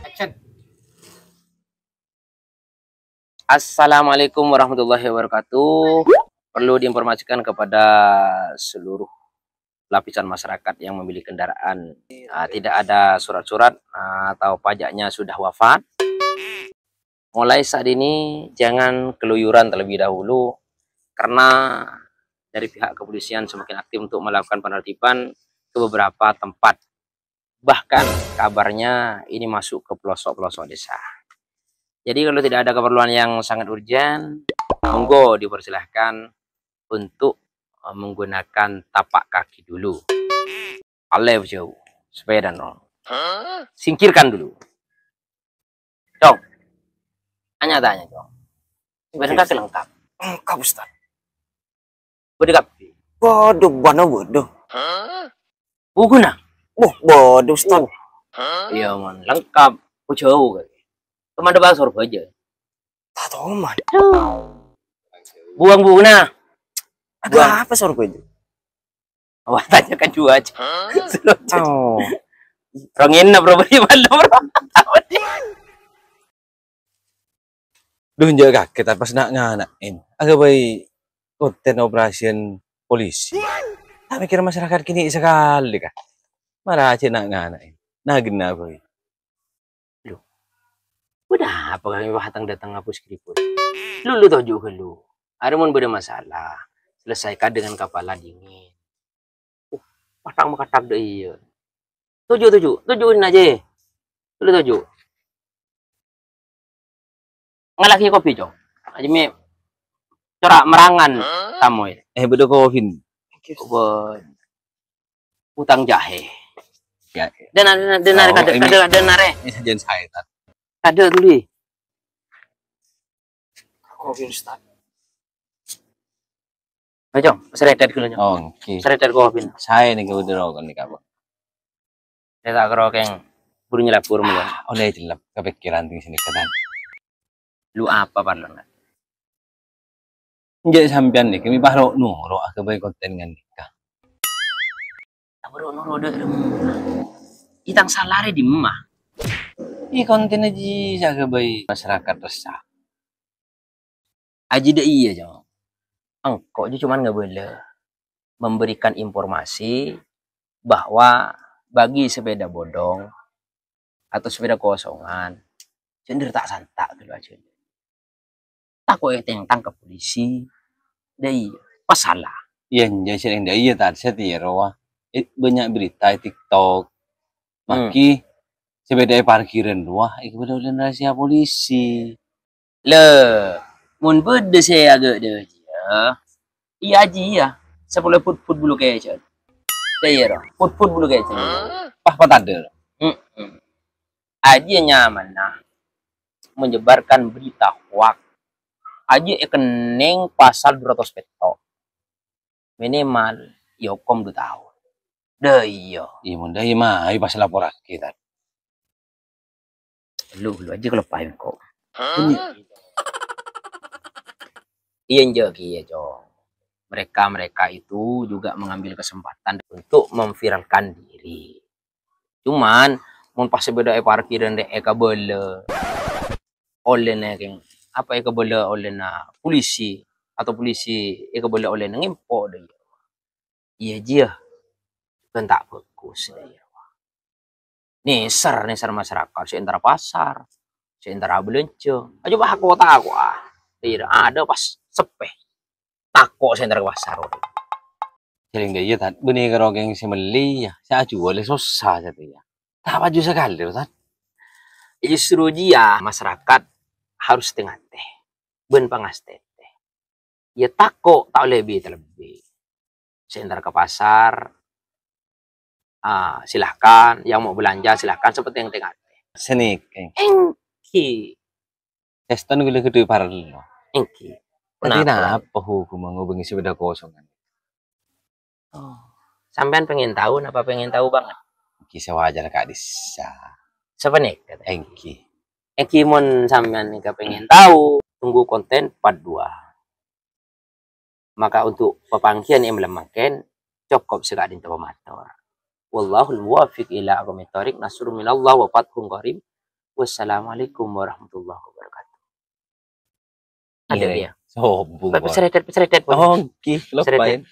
Action. Assalamualaikum warahmatullahi wabarakatuh. Perlu diinformasikan kepada seluruh lapisan masyarakat yang memiliki kendaraan, tidak ada surat-surat atau pajaknya sudah wafat. Mulai saat ini jangan keluyuran terlebih dahulu, karena dari pihak kepolisian semakin aktif untuk melakukan penertiban ke beberapa tempat. Bahkan kabarnya ini masuk ke pelosok-pelosok desa. Jadi kalau tidak ada keperluan yang sangat urgent, monggo dipersilahkan untuk menggunakan tapak kaki dulu. Alef jauh, sepeda nol. Singkirkan dulu. Dong, tanya dong. Sepeda kaki lengkap. Lengkap Ustaz. Bodoh kapi. Bodoh, mana bodoh? Buguna. Bodoh Ustaz. Iya man, lengkap. Jauh kali. Cuma ada basur aja. Tak tahu man. Buang buguna. Ada apa sorok itu? Wah, tanyakan juga aja. Oh. Rongin na bro, bagaimana bro? Duh jaga kita pas nak nganain. Agak baik konten operasi polisi. Tak mikir masyarakat kini sekali kah? Marah aja nak nganain. Nah gina boy. Udah apa kami bahatang datang hapus skriput. Lu tahu juga lu. Ada mau beda masalah. Selesaikan dengan kepala dingin. Patang makatak deh iya. Tujuin aja. Lu tuju. Ngalaki kopi cong. Aja mi corak merangan tamu ya. Bedo Covid. Utang jahe. Ya. Denar kadar. Jangan saya tak. Ada dulu. Covid Ustaz. Ayo, seretet dulu. Oh, oke. Seretet kopi. Saya nih udah rokan nih kabar. Saya tak kerokeng. Buru nyelapur mulu. Oleh jelap kepikiran tinggi sini ketan. Lu apa parlan? Jadi sampean nih kami baru nuro agak baik konten dengan nikah. Baru nuro deh. Itang salari di mah. Ini konten aja agak baik masyarakat resah. Aji deh iya jong. Engkau aja cuman nggak boleh memberikan informasi bahwa bagi sepeda bodong atau sepeda kosongan cenderung tak santak gitu aja. Takut yang tangkap polisi, deh pas salah. Iya, jadi yang iya tadi saya tiru banyak berita di TikTok, maki sepeda parkiran wah, itu benar rahasia polisi. Le, mun bede saya agak deh. Iya aja ya, 10 put bulu kayak iya put bulu kayak Pah patadel. Aja nyaman nah menyebarkan berita hoax. Aja rekening pasal 200 peto. Minimal yokom 2 tahun. Deh iya. Iya munda iya mah, ayo pas laporan kita. Lu aja kalau paham kok. Iya iya jong. Mereka itu juga mengambil kesempatan untuk memviralkan diri. Cuman mau pas beda parkiran deh eka bole oleh neng apa eka bole oleh na polisi atau polisi eka bole oleh neng impo deh. Iya dia kan tak bagus deh. Neser masyarakat seantara pasar, seantara belanja. Aja bah kota aku tidak ada pas sepeh. Tako seantara pasar. Jadi enggak iya tadi benih kerogeng si meli ya, saya jual susah jadi ya. Tak baju sekali kan. Justru dia masyarakat harus tengah teh, ben pangas teh. Ya tako tak lebih terlebih. Seantara ke pasar, silahkan yang mau belanja silahkan seperti yang tengah teh. Senik, Engki, teston gue gede parah lo. engki. Tapi kenapa hukum ngubungi sepeda kosong kan? Oh, sampean pengen tahu, apa pengen tahu banget? Kisah wajar kak Disa. Siapa nih? Engki. Engki mon sampean nih pengen tahu, tunggu konten part 2. Maka untuk pepangkian yang melemahkan, cukup sekadin motor. Wallahul muwaffiq ila aqwamit thoriq. Nasrun minallah wa fathun qarib. Wassalamualaikum warahmatullahi wabarakatuh. Ada dia. Sombong. Pesretet, pesretet. Oke, lupain.